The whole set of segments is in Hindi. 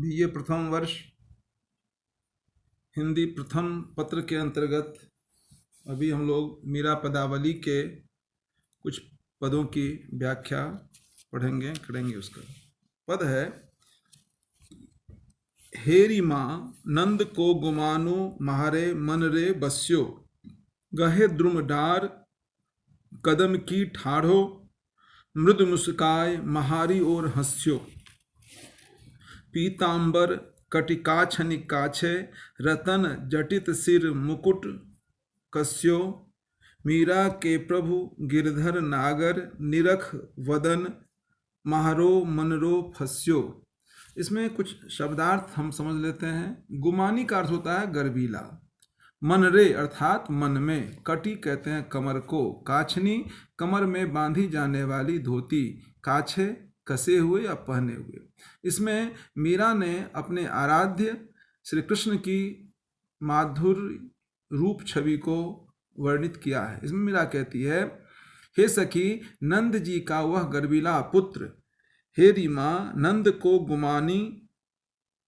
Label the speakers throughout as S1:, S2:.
S1: बीए प्रथम वर्ष हिंदी प्रथम पत्र के अंतर्गत अभी हम लोग मीरा पदावली के कुछ पदों की व्याख्या करेंगे। उसका पद है, हेरी माँ नंद को गुमानो महारे मन रे बस्यो, गहे द्रुम डार कदम की ठाढ़ो, मृदु मुस्काय महारी और हंस्यो, पीतांबर कटिकाछ निकाछे, रतन जटित सिर मुकुट कस्यो, मीरा के प्रभु गिरधर नागर, निरख वदन महारो मनरो फस्यो। इसमें कुछ शब्दार्थ हम समझ लेते हैं। गुमानी का अर्थ होता है गर्वीला, मनरे अर्थात मन में, कटी कहते हैं कमर को, काछनी कमर में बांधी जाने वाली धोती, काछे कसे हुए या पहने हुए। इसमें मीरा ने अपने आराध्य श्री कृष्ण की माधुर्य रूप छवि को वर्णित किया है। इसमें मीरा कहती है, हे सखी, नंद जी का वह गर्वीला पुत्र, हे रीमा, नंद को गुमानी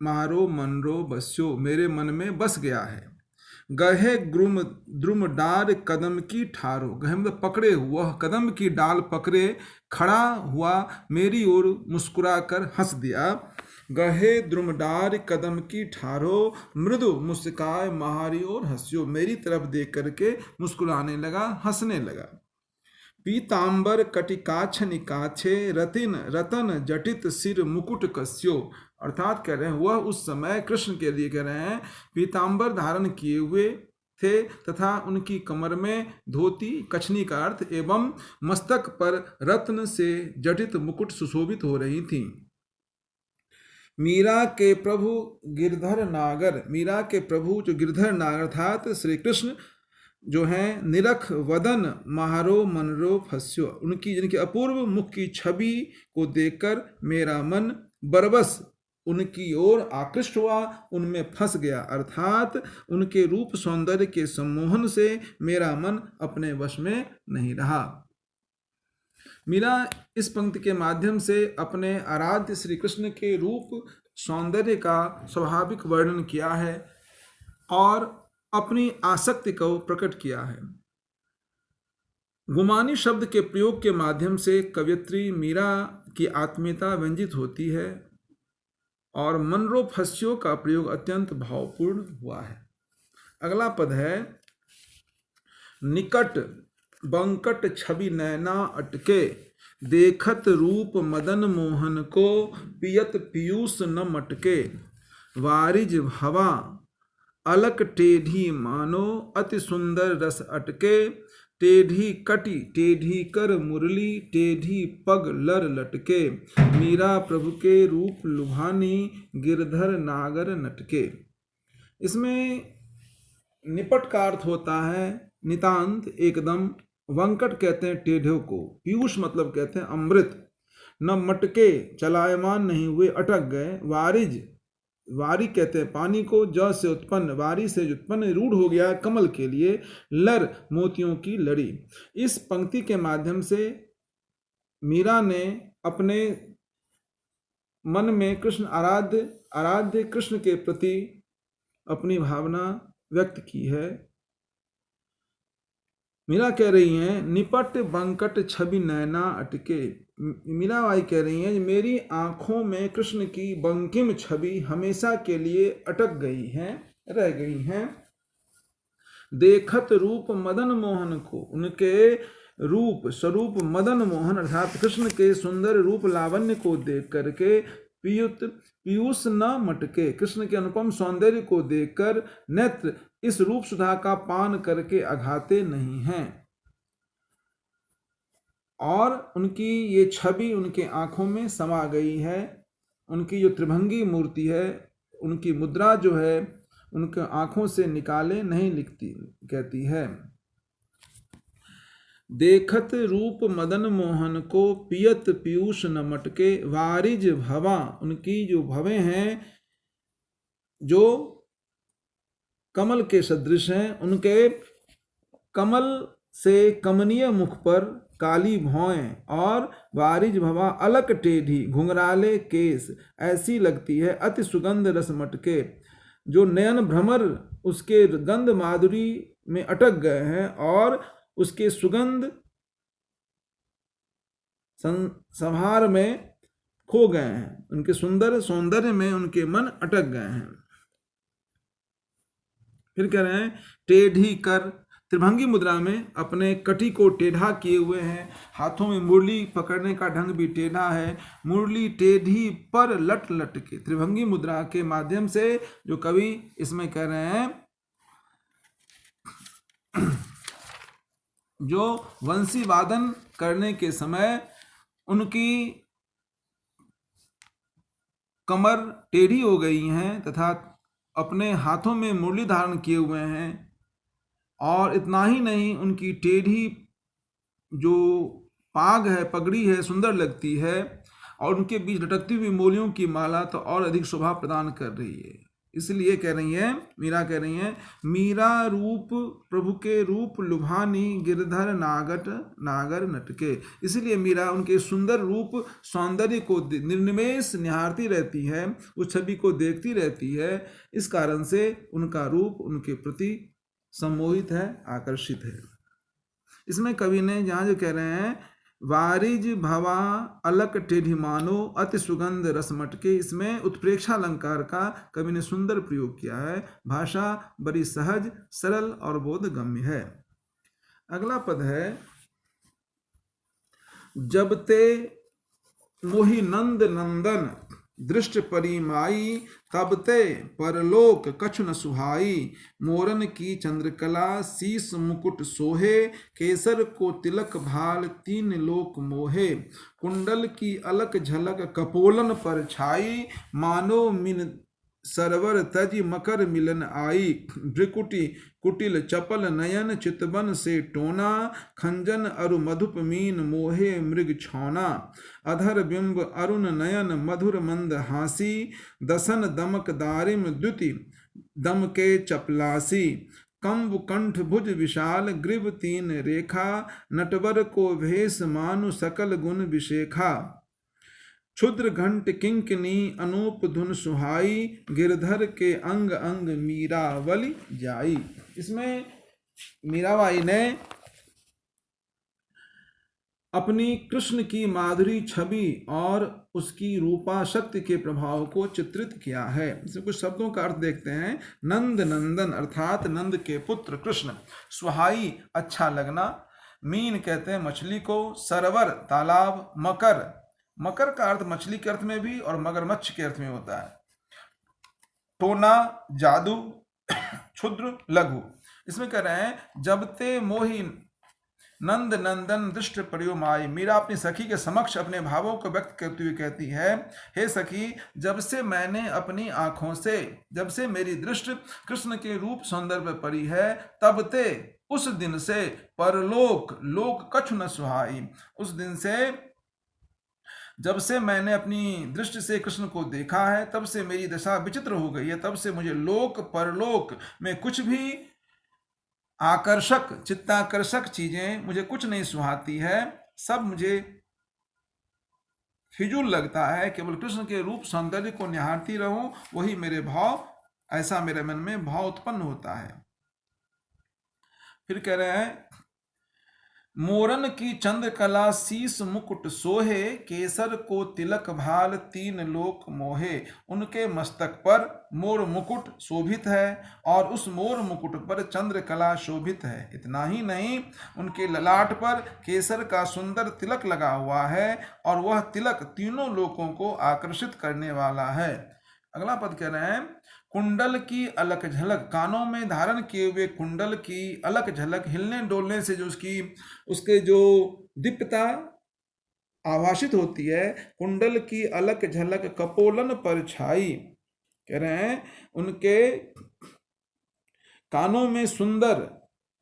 S1: मारो मनरो बस्यो, मेरे मन में बस गया है। गहे द्रुम डार कदम की ठारो, गहे मतलब पकड़े हुआ, कदम की डाल पकड़े खड़ा हुआ, मेरी ओर मुस्कुरा कर हंस दिया। गहे द्रुमडार कदम की ठारो, मृदु मुस्काय महारी और हंसियो, मेरी तरफ देख करके मुस्कुराने लगा, हंसने लगा। पीतांबर कटिकाछ निकाछे, रतन जटित सिर मुकुट कस्यो, अर्थात कह रहे हैं वह उस समय कृष्ण के लिए कह रहे हैं पीतांबर धारण किए हुए थे तथा उनकी कमर में धोती, कछनी का अर्थ, एवं मस्तक पर रत्न से जटित मुकुट सुशोभित हो रही थी। मीरा के प्रभु गिरधर नागर, मीरा के प्रभु जो गिरधर नागर अर्थात श्री कृष्ण जो हैं, निरख वदन महारो मनरो फस्यो, उनकी जिनकी अपूर्व मुख की छवि को देखकर मेरा मन बरबस उनकी ओर आकृष्ट हुआ, उनमें फंस गया, अर्थात उनके रूप सौंदर्य के सम्मोहन से मेरा मन अपने वश में नहीं रहा। मीरा इस पंक्ति के माध्यम से अपने आराध्य श्री कृष्ण के रूप सौंदर्य का स्वाभाविक वर्णन किया है और अपनी आसक्ति को प्रकट किया है। गुमानी शब्द के प्रयोग के माध्यम से कवयित्री मीरा की आत्मीयता व्यंजित होती है और मनरो फस्यो का प्रयोग अत्यंत भावपूर्ण हुआ है। अगला पद है, निकट बंकट छवि नैना अटके, देखत रूप मदन मोहन को, पियत पीयूष न मटके, वारिज हवा अलक टेढ़ी मानो, अति सुंदर रस अटके, टेढ़ी कटी टेढ़ी कर मुरली, टेढ़ी पग लर लटके, मीरा प्रभु के रूप लुभानी, गिरधर नागर नटके। इसमें निपट का अर्थ होता है नितांत, एकदम। वंकट कहते हैं टेढ़े को, पीयूष मतलब कहते हैं अमृत, न मटके चलायमान नहीं हुए, अटक गए, वारिज वारी कहते हैं पानी को, ज से उत्पन्न, वारी से उत्पन्न, रूढ़ हो गया कमल के लिए, लर मोतियों की लड़ी। इस पंक्ति के माध्यम से मीरा ने अपने मन में कृष्ण आराध्य कृष्ण के प्रति अपनी भावना व्यक्त की है। मीरा कह रही हैं, निपट बंकट छवि नैना अटके, मीराबाई कह रही हैं मेरी आंखों में कृष्ण की बंकिम छवि हमेशा के लिए अटक गई हैं, रह गई हैं। देखत रूप मदन मोहन को, उनके रूप स्वरूप मदन मोहन अर्थात कृष्ण के सुंदर रूप लावण्य को देख करके, पीयूष न मटके, कृष्ण के अनुपम सौंदर्य को देखकर नेत्र इस रूप सुधा का पान करके अघाते नहीं हैं, और उनकी ये छवि उनके आंखों में समा गई है। उनकी जो त्रिभंगी मूर्ति है, उनकी मुद्रा जो है उनके आंखों से निकाले नहीं लिखती, कहती है। देखत रूप मदन मोहन को, पियत पीयूष न मटके, वारिज भवा, उनकी जो भवें हैं जो कमल के सदृश हैं, उनके कमल से कमनीय मुख पर काली भौएं और वारिज भवा अलक टेढ़ी घुंघराले केस ऐसी लगती है अति सुगंध रस मटके। जो नयन भ्रमर उसके गंध माधुरी में अटक गए हैं और उसके सुगंध संभार में खो गए हैं, उनके सुंदर सौंदर्य में उनके मन अटक गए हैं। फिर कह रहे हैं टेढ़ी कर, त्रिभंगी मुद्रा में अपने कटी को टेढ़ा किए हुए हैं, हाथों में मुरली पकड़ने का ढंग भी टेढ़ा है, मुरली टेढ़ी पर लट लट के। त्रिभंगी मुद्रा के माध्यम से जो कवि इसमें कह रहे हैं, जो वंशी वादन करने के समय उनकी कमर टेढ़ी हो गई हैं तथा अपने हाथों में मुरली धारण किए हुए हैं, और इतना ही नहीं उनकी टेढ़ी जो पाग है, पगड़ी है, सुंदर लगती है, और उनके बीच लटकती हुई मोलियों की माला तो और अधिक शोभा प्रदान कर रही है। इसलिए कह रही है, मीरा कह रही है, मीरा रूप प्रभु के रूप लुभानी गिरधर नागर नटके। इसलिए मीरा उनके सुंदर रूप सौंदर्य को निर्निमेष निहारती रहती है, उस छवि को देखती रहती है। इस कारण से उनका रूप उनके प्रति सम्मोहित है, आकर्षित है। इसमें कवि ने जहाँ जो कह रहे हैं वारिज भवा अलक टेढ़ी मानो अति सुगंध रस मटके, इसमें उत्प्रेक्षा अलंकार का कवि ने सुंदर प्रयोग किया है। भाषा बड़ी सहज, सरल और बोधगम्य है। अगला पद है जब ते मोहि नंद नंदन दृष्ट परिमाई, तब ते परलोक कछु न सुहाई। मोरन की चंद्रकला शीस मुकुट सोहे, केसर को तिलक भाल तीन लोक मोहे। कुंडल की अलक झलक कपोलन पर छाई, मानो मिन सरवर तज मकर मिलन आई। भ्रिकुटी कुटिल चपल नयन चितबन से टोना, खंजन अरु मधुप मीन मोहे मृग छौना। अधर बिंब अरुण नयन मधुर मंद हासी, दसन दमक दारिम द्युति दम के चपलासी। कंब कंठ भुज विशाल ग्रीव तीन रेखा, नटवर को भेष मानु सकल गुण विशेखा। क्षुद्र घंट किंकिनी अनूप धुन सुहाई, गिरधर के अंग अंग मीरावली जाई। इसमें मीराबाई ने अपनी कृष्ण की माधुरी छवि और उसकी रूपा शक्ति के प्रभाव को चित्रित किया है। इसमें कुछ शब्दों का अर्थ देखते हैं। नंद नंदन अर्थात नंद के पुत्र कृष्ण, सुहाई अच्छा लगना, मीन कहते हैं मछली को, सरवर तालाब, मकर, मकर का अर्थ मछली के अर्थ में भी और मगरमच्छ के अर्थ में होता है, टोना जादू, क्षुद्र लघु। इसमें कह रहे हैं जब ते मोहि नंद नंदन दृष्ट परियोमाई। मीरा अपनी सखी के समक्ष अपने भावों को व्यक्त करती हुई कहती है, हे सखी, जब से मैंने अपनी आंखों से, जब से मेरी दृष्टि कृष्ण के रूप सौंदर्य पर पड़ी है, तब ते उस दिन से परलोक लोक कछु न सुहाई। उस दिन से जब से मैंने अपनी दृष्टि से कृष्ण को देखा है, तब से मेरी दशा विचित्र हो गई है। तब से मुझे लोक परलोक में कुछ भी आकर्षक चित्ताकर्षक चीजें मुझे कुछ नहीं सुहाती है, सब मुझे फिजूल लगता है। केवल कृष्ण के रूप सौंदर्य को निहारती रहूं, वही मेरे भाव, ऐसा मेरे मन में भाव उत्पन्न होता है। फिर कह रहे हैं मोरन की चंद्रकला शीस मुकुट सोहे, केसर को तिलक भाल तीन लोक मोहे। उनके मस्तक पर मोर मुकुट शोभित है और उस मोर मुकुट पर चंद्रकला शोभित है। इतना ही नहीं, उनके ललाट पर केसर का सुंदर तिलक लगा हुआ है और वह तिलक तीनों लोकों को आकर्षित करने वाला है। अगला पद कह रहे हैं कुंडल की अलक झलक, कानों में धारण किए हुए कुंडल की अलक झलक, हिलने डोलने से जो उसके जो दीप्तता आभाषित होती है। कुंडल की अलक झलक कपोलन पर छाई, कह रहे हैं उनके कानों में सुंदर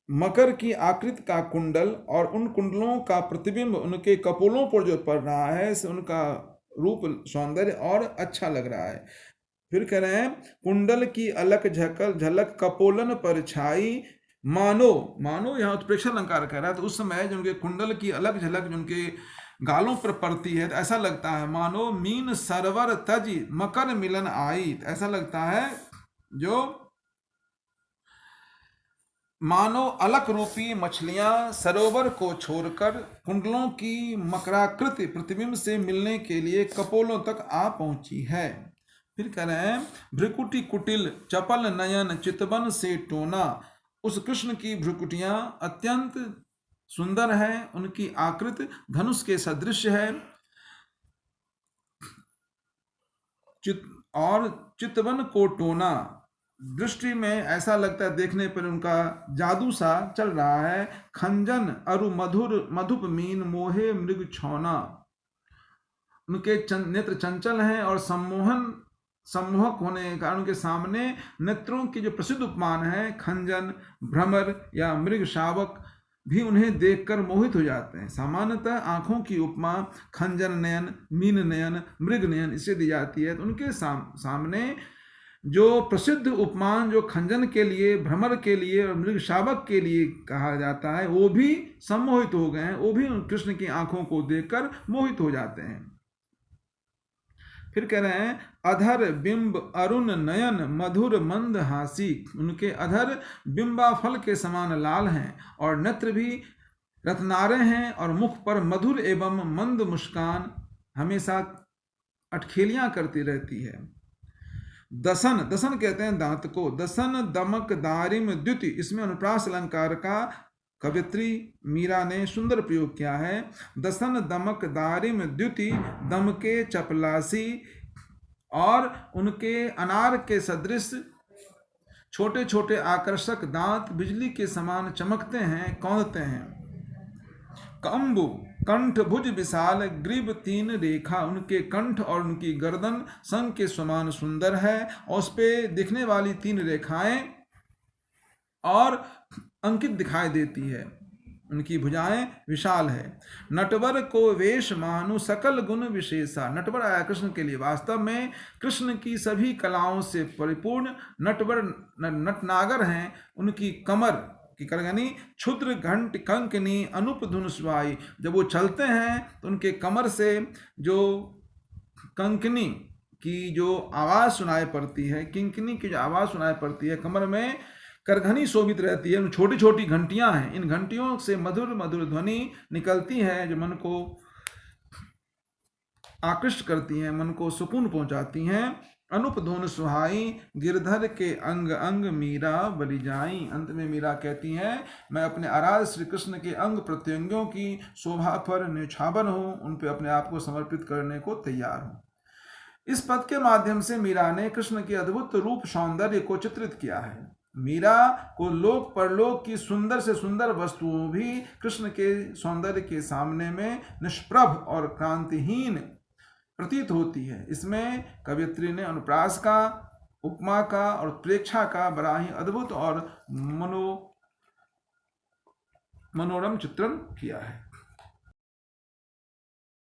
S1: मकर की आकृति का कुंडल और उन कुंडलों का प्रतिबिंब उनके कपोलों पर जो पड़ रहा है, इससे उनका रूप सौंदर्य और अच्छा लग रहा है। फिर कह रहे हैं कुंडल की अलक झलक कपोलन पर छाई, मानो, मानो यहाँ उत्प्रेक्षा अलंकार कह रहा है, तो उस समय जो उनके कुंडल की अलग झलक जो उनके गालों पर पड़ती है तो ऐसा लगता है मानो मीन सरवर तज मकर मिलन आई। तो ऐसा लगता है जो मानो अलक रूपी मछलियां सरोवर को छोड़कर कुंडलों की मकराकृति प्रतिबिंब से मिलने के लिए कपोलों तक आ पहुंची है। फिर कह रहे हैं भ्रुकुटी कुटिल चपल नयन चितवन से टोना। उस कृष्ण की भ्रुकुटियां अत्यंत सुंदर है, उनकी आकृति धनुष के सदृश है और चितवन को टोना, दृष्टि में ऐसा लगता है देखने पर उनका जादू सा चल रहा है। खंजन अरु मधुर मधुप मीन मोहे मृग छौना, उनके नेत्र चंचल हैं और सम्मोहक होने के कारण उनके सामने नेत्रों की जो प्रसिद्ध उपमान है खंजन, भ्रमर या मृग शावक भी उन्हें देखकर मोहित हो जाते हैं। सामान्यतः आंखों की उपमा खंजन नयन, मीन नयन, मृग नयन इससे दी जाती है। तो उनके सामने जो प्रसिद्ध उपमान जो खंजन के लिए, भ्रमर के लिए और मृग शावक के लिए कहा जाता है, वो भी सम्मोहित हो गए हैं, वो भी कृष्ण की आंखों को देखकर मोहित हो जाते हैं। फिर कह रहे हैं अधर बिंब अरुण नयन मधुर मंद हासी, उनके अधर बिंबा फल के समान लाल हैं और नेत्र भी रत्नारे हैं और मुख पर मधुर एवं मंद मुस्कान हमेशा अटखेलियां करती रहती है। दसन, दसन कहते हैं दांत को, दसन दमक दारिम द्युति, इसमें अनुप्रास अलंकार का कवित्री मीरा ने सुंदर प्रयोग किया है। दसन दमक दारिम द्युति दमके चपलासी, और उनके अनार के सदृश छोटे छोटे आकर्षक दांत बिजली के समान चमकते हैं, कौंधते हैं। कंबु कंठ भुज विशाल ग्रीब तीन रेखा, उनके कंठ और उनकी गर्दन संग के समान सुंदर है और उस पे दिखने वाली 3 रेखाएं और अंकित दिखाई देती है। उनकी भुजाएं विशाल है। नटवर को वेश मानु सकल गुण विशेषा, नटवर आया कृष्ण के लिए, वास्तव में कृष्ण की सभी कलाओं से परिपूर्ण नटवर नटनागर हैं। उनकी कमर की करगनी क्षुद्र घंट कंकनी अनुप धुन सुहाई, जब वो चलते हैं तो उनके कमर से जो कंकनी की जो आवाज़ सुनाई पड़ती है, किंकनी की जो आवाज़ सुनाई पड़ती है, कमर में करघनी शोभित रहती है। छोटी छोटी घंटियां हैं, इन घंटियों से मधुर मधुर ध्वनि निकलती है जो मन को आकृष्ट करती हैं, मन को सुकून पहुंचाती हैं। अनुप धुन सुहाई गिरधर के अंग अंग मीरा बलि जाई, अंत में मीरा कहती हैं मैं अपने आराध्य श्री कृष्ण के अंग प्रत्यंगों की शोभा पर न्यौछावर हूँ, उन पर अपने आप को समर्पित करने को तैयार हूँ। इस पद के माध्यम से मीरा ने कृष्ण के अद्भुत रूप सौंदर्य को चित्रित किया है। मीरा को लोक परलोक की सुंदर से सुंदर वस्तुओं भी कृष्ण के सौंदर्य के सामने में निष्प्रभ और क्रांतिहीन प्रतीत होती है। इसमें कवियत्री ने अनुप्रास का, उपमा का और प्रेक्षा का बड़ा ही अद्भुत और मनोरम चित्रण किया है।